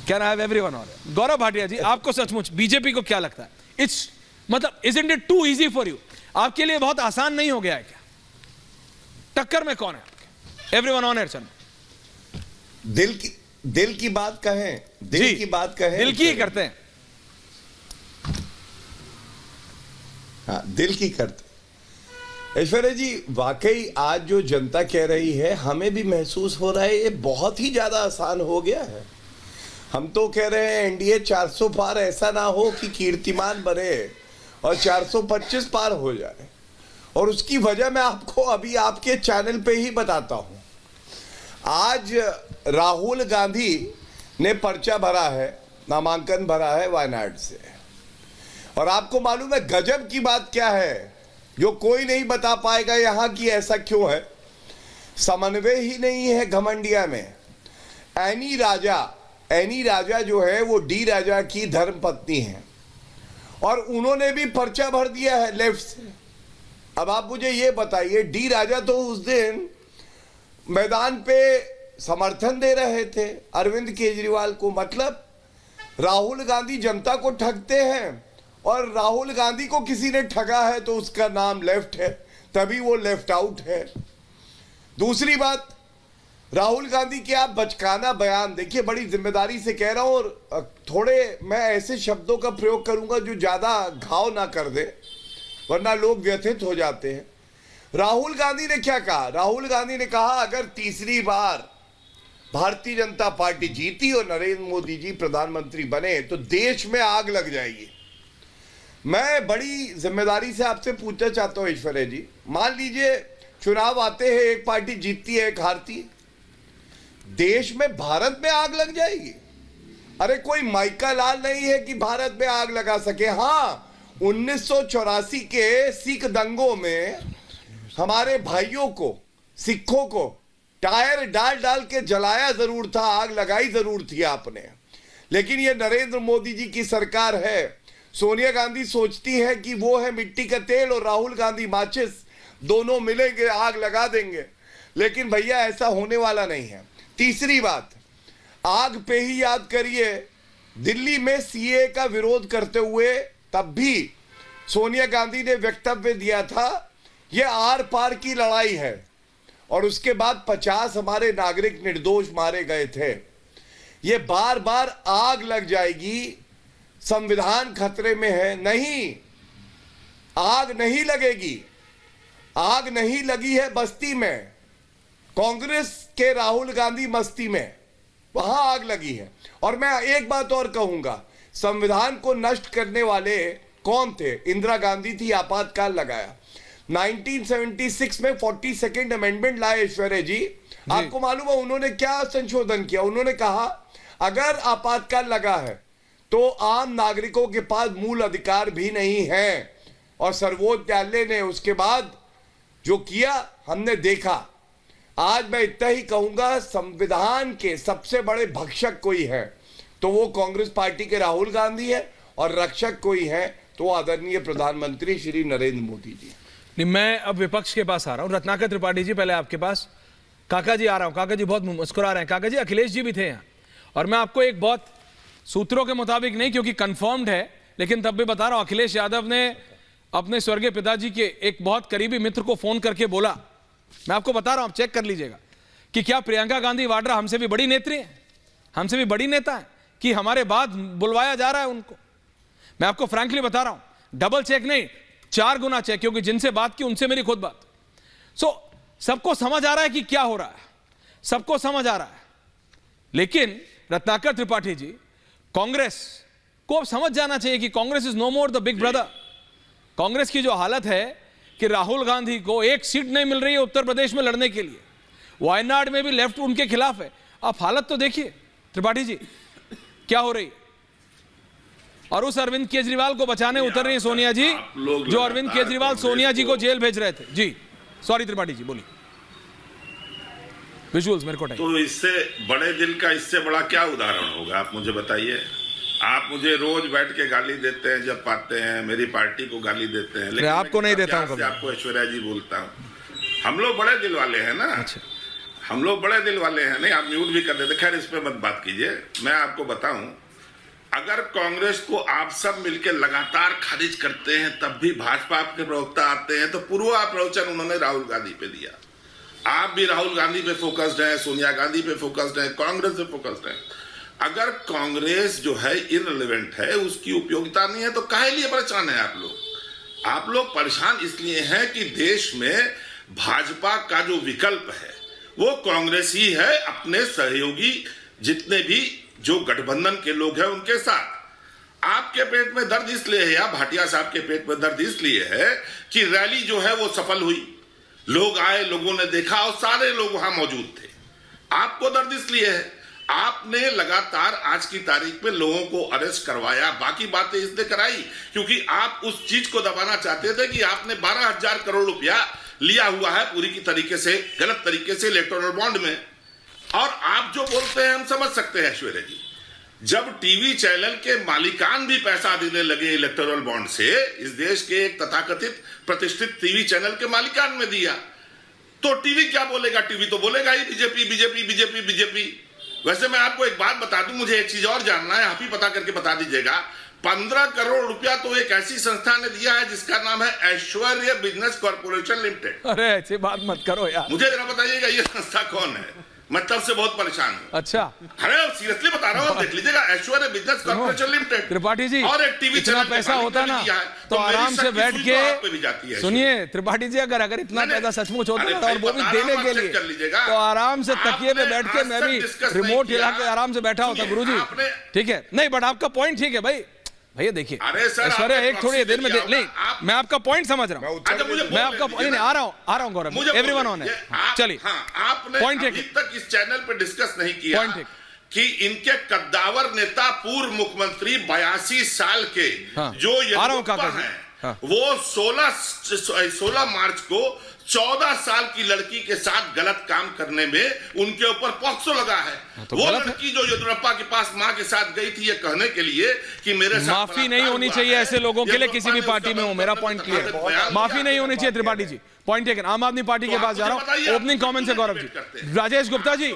Can I have everyone on? Gaurav Bhatia ji, आपको सचमुच BJP को क्या लगता है? इट्स मतलब isn't it too easy for you? आपके लिए बहुत आसान नहीं हो गया है क्या? टक्कर में कौन है आपके? एवरीवन ऑन एयर चल। दिल की बात कहें, दिल की बात कहें, दिल की ही करते हैं। हाँ, दिल की करते। ऐश्वर्या जी, वाकई आज जो जनता कह रही है, हमें भी महसूस हो रहा है ये बहुत ही ज्यादा आसान हो गया है। हम तो कह रहे हैं एनडीए 400 पार ऐसा ना हो कि कीर्तिमान बने और 425 पार हो जाए। और उसकी वजह मैं आपको अभी आपके चैनल पे ही बताता हूं। आज राहुल गांधी ने पर्चा भरा है, नामांकन भरा है वायनाड से। और आपको मालूम है गजब की बात क्या है, जो कोई नहीं बता पाएगा यहां की ऐसा क्यों है। समन्वय ही नहीं है घमंडिया में। एनी राजा जो है वो डी राजा की धर्म पत्नी है और उन्होंने भी पर्चा भर दिया है लेफ्ट से। अब आप मुझे ये बताइए, डी राजा तो उस दिन मैदान पे समर्थन दे रहे थे अरविंद केजरीवाल को। मतलब राहुल गांधी जनता को ठगते हैं और राहुल गांधी को किसी ने ठगा है तो उसका नाम लेफ्ट है, तभी वो लेफ्ट आउट है। दूसरी बात, राहुल गांधी के आप बचकाना बयान देखिए, बड़ी जिम्मेदारी से कह रहा हूं और थोड़े मैं ऐसे शब्दों का प्रयोग करूंगा जो ज्यादा घाव ना कर दे, वरना लोग व्यथित हो जाते हैं। राहुल गांधी ने क्या कहा? राहुल गांधी ने कहा अगर तीसरी बार भारतीय जनता पार्टी जीती और नरेंद्र मोदी जी प्रधानमंत्री बने तो देश में आग लग जाएगी। मैं बड़ी जिम्मेदारी से आपसे पूछना चाहता हूं ऐश्वर्या जी, मान लीजिए चुनाव आते हैं, एक पार्टी जीतती है, एक हारती है, देश में भारत में आग लग जाएगी। अरे कोई माइका लाल नहीं है कि भारत में आग लगा सके। हाँ, 1984 के सिख दंगों में हमारे भाइयों को, सिखों को टायर डाल डाल के जलाया जरूर था, आग लगाई जरूर थी आपने। लेकिन ये नरेंद्र मोदी जी की सरकार है। सोनिया गांधी सोचती है कि वो है मिट्टी का तेल और राहुल गांधी माचिस, दोनों मिलेंगे आग लगा देंगे। लेकिन भैया ऐसा होने वाला नहीं है। तीसरी बात, आग पे ही याद करिए, दिल्ली में सीए का विरोध करते हुए तब भी सोनिया गांधी ने वक्तव्य दिया था ये आर पार की लड़ाई है, और उसके बाद 50 हमारे नागरिक निर्दोष मारे गए थे। ये बार बार आग लग जाएगी, संविधान खतरे में है। नहीं, आग नहीं लगेगी। आग नहीं लगी है बस्ती में, कांग्रेस के राहुल गांधी मस्ती में, वहां आग लगी है। और मैं एक बात और कहूंगा, संविधान को नष्ट करने वाले कौन थे? इंदिरा गांधी थी, आपातकाल लगाया। 1976 में 42nd अमेंडमेंट लाए ऐश्वर्या जी। आपको मालूम है उन्होंने क्या संशोधन किया? उन्होंने कहा अगर आपातकाल लगा है तो आम नागरिकों के पास मूल अधिकार भी नहीं है। और सर्वोच्च न्यायालय ने उसके बाद जो किया हमने देखा। आज मैं इतना ही कहूंगा, संविधान के सबसे बड़े भक्षक कोई है तो वो कांग्रेस पार्टी के राहुल गांधी है, और रक्षक कोई है तो आदरणीय प्रधानमंत्री श्री नरेंद्र मोदी जी। नहीं, मैं अब विपक्ष के पास आ रहा हूं। रत्नाकर त्रिपाठी जी, पहले आपके पास। काका जी आ रहा हूं। काका जी बहुत मुस्कुरा रहे हैं। काका जी, अखिलेश जी भी थे यहाँ, और मैं आपको एक बहुत सूत्रों के मुताबिक नहीं, क्योंकि कंफर्म्ड है, लेकिन तब भी बता रहा हूं, अखिलेश यादव ने अपने स्वर्गीय पिताजी के एक बहुत करीबी मित्र को फोन करके बोला, मैं आपको बता रहा हूं, आप चेक कर लीजिएगा, कि क्या प्रियंका गांधी वाड्रा हमसे भी बड़ी नेत्री है, हमसे भी बड़ी नेता है, कि हमारे बाद बुलवाया जा रहा है उनको। मैं आपको फ्रैंकली बता रहा हूं, डबल चेक नहीं, 4 गुना चेक, क्योंकि जिनसे बात की उनसे मेरी खुद बात। सबको समझ आ रहा है कि क्या हो रहा है, सबको समझ आ रहा है। लेकिन रत्नाकर त्रिपाठी जी, कांग्रेस को अब समझ जाना चाहिए कि Congress is no more the big brother. Congress की जो हालत है कि राहुल गांधी को एक सीट नहीं मिल रही है उत्तर प्रदेश में लड़ने के लिए, वायनाड में भी लेफ्ट उनके खिलाफ है। आप हालत तो देखिए त्रिपाठी जी क्या हो रही है। और उस अरविंद केजरीवाल को बचाने उतर रही है सोनिया जी, जो अरविंद केजरीवाल सोनिया जी को जेल भेज रहे थे। जी सॉरी त्रिपाठी जी, बोलिए। विजुअल्स मेरे को तो इससे बड़े दिल का इससे बड़ा क्या उदाहरण होगा, आप मुझे बताइए। आप मुझे रोज बैठ के गाली देते हैं, जब पाते हैं मेरी पार्टी को गाली देते हैं, लेकिन आपको नहीं देता हूं, आपको ऐश्वर्या जी बोलता हूं। हम लोग बड़े दिल वाले हैं ना। अच्छा। हम लोग बड़े दिल वाले हैं। नहीं, आप म्यूट भी कर देते, खैर इस पे मत बात कीजिए। मैं आपको बताऊं, अगर कांग्रेस को आप सब मिलकर लगातार खारिज करते हैं तब भी भाजपा के प्रवक्ता आते हैं, तो पूर्वा प्रवचन उन्होंने राहुल गांधी पे दिया। आप भी राहुल गांधी पे फोकस्ड हैं, सोनिया गांधी पे फोकस्ड हैं, कांग्रेस पे फोकस्ड हैं। अगर कांग्रेस जो है इररिलेवेंट है, उसकी उपयोगिता नहीं है, तो काहे लिए परेशान है आप लोग? आप लोग परेशान इसलिए हैं कि देश में भाजपा का जो विकल्प है वो कांग्रेस ही है, अपने सहयोगी जितने भी जो गठबंधन के लोग हैं उनके साथ। आपके पेट में दर्द इसलिए है, या भाटिया साहब के पेट में दर्द इसलिए है कि रैली जो है वो सफल हुई, लोग आए, लोगों ने देखा और सारे लोग वहां मौजूद थे। आपको दर्द इसलिए है, आपने लगातार आज की तारीख में लोगों को अरेस्ट करवाया, बाकी बातें इसलिए कराई क्योंकि आप उस चीज को दबाना चाहते थे कि आपने 12,000 करोड़ रुपया लिया हुआ है पूरी की तरीके से, गलत तरीके से इलेक्टोरल बॉन्ड में। और आप जो बोलते हैं हम समझ सकते हैं ऐश्वर्या जी, जब टीवी चैनल के मालिकान भी पैसा देने लगे इलेक्टोरल बॉन्ड से, इस देश के एक तथाकथित प्रतिष्ठित टीवी चैनल के मालिकान में दिया, तो टीवी क्या बोलेगा? टीवी तो बोलेगा ही बीजेपी बीजेपी बीजेपी बीजेपी। वैसे मैं आपको एक बात बता दूं, मुझे एक चीज और जानना है, आप ही पता करके बता दीजिएगा। 15 करोड़ रुपया तो एक ऐसी संस्था ने दिया है जिसका नाम है ऐश्वर्य बिजनेस कॉर्पोरेशन लिमिटेड। अरे ऐसी बात मत करो यार। मुझे जरा बताइएगा ये संस्था कौन है? मैं तब से बहुत परेशान हूँ। अच्छा, अरे सीरियसली बता रहा हूँ, देख लीजिएगा, ऐश्वर्य business corporation limited. Tripathi ji, और एक टीवी इतना चैनल पैसा होता ना तो आराम से बैठ के सुनिए। त्रिपाठी जी, अगर इतना पैसा सचमुच होता ना और वो भी देने के लिए, तो आराम से तकिए पे बैठ के मैं भी रिमोट हिला के आराम से बैठा होता गुरुजी। ठीक है, नहीं बट आपका पॉइंट ठीक है भाई। भैया देखिए, ऐश्वर्या एक थोड़ी देर में नहीं, मैं आपका पॉइंट समझ रहा हूँ, मैं आपका नहीं आ रहा हूँ गौरव, एवरीवन ऑन है। चलिए, आपने पॉइंट अभी तक इस चैनल पे डिस्कस नहीं किया कि इनके कद्दावर नेता पूर्व मुख्यमंत्री 82 साल के जो येदियुरप्पा हैं, वो 16 मार्च को 14 साल की लड़की के साथ गलत काम करने में उनके ऊपर पॉक्सो लगा है। तो वो लड़की जो येदियुरप्पा के पास मां के साथ गई थी ये कहने के लिए कि मेरे साथ माफी नहीं होनी चाहिए ऐसे लोगों के लिए, किसी भी पार्टी में हो। मेरा पॉइंट क्लियर है, माफी नहीं होनी चाहिए। Tripathi ji point taken. आम आदमी पार्टी के पास जा रहा हूं, ओपनिंग कमेंट से गौरव जी। राजेश गुप्ता जी,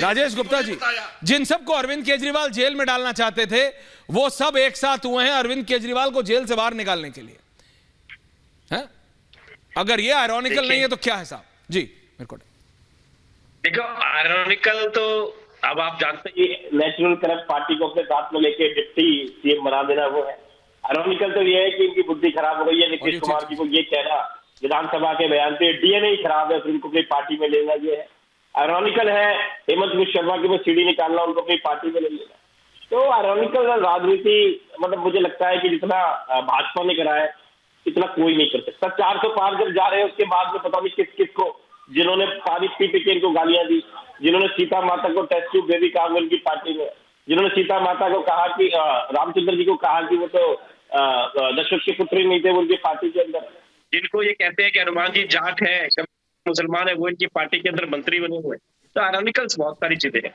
राजेश गुप्ता जी, जिन सबको अरविंद केजरीवाल जेल में डालना चाहते थे वो सब एक साथ हुए हैं अरविंद केजरीवाल को जेल से बाहर निकालने के लिए, है? अगर ये आयरॉनिकल नहीं है तो क्या है साहब जी? मेरे को देखो, आयरॉनिकल तो अब आप जानते हैं ये नेशनल करप्ट पार्टी को अपने साथ में लेके डिप्टी सीएम बना देना वो है। आयरॉनिकल तो ये है कि इनकी बुद्धि खराब हो गई है। नीतीश कुमार जी को ये कहना विधानसभा के बयान पे डीएनए ही खराब है, फिर उनको अपनी पार्टी में लेना ये है। आयरॉनिकल है हेमंत बिश्व शर्मा की वो सीढ़ी निकालना, उनको अपनी पार्टी में ले लेना। तो आयरॉनिकल राजनीति मतलब मुझे लगता है कि जितना भाजपा ने करा है इतना कोई नहीं कर सकता। 400 पार जब जा रहे हैं उसके बाद में पता नहीं किस किस को, जिन्होंने पारित पी इनको गालियां दी, जिन्होंने सीता माता को टेस्ट ट्यूब बेबी कहा उनकी पार्टी में, जिन्होंने सीता माता को कहा कि रामचंद्र जी को कहा कि वो तो दशरथ के पुत्र ही नहीं थे उनकी पार्टी के अंदर, जिनको ये कहते हैं कि हनुमान जी जाट है, मुसलमान है, वो इनकी पार्टी के अंदर मंत्री बने हुए। तो आयरॉनिकल्स बहुत सारी चीजें हैं।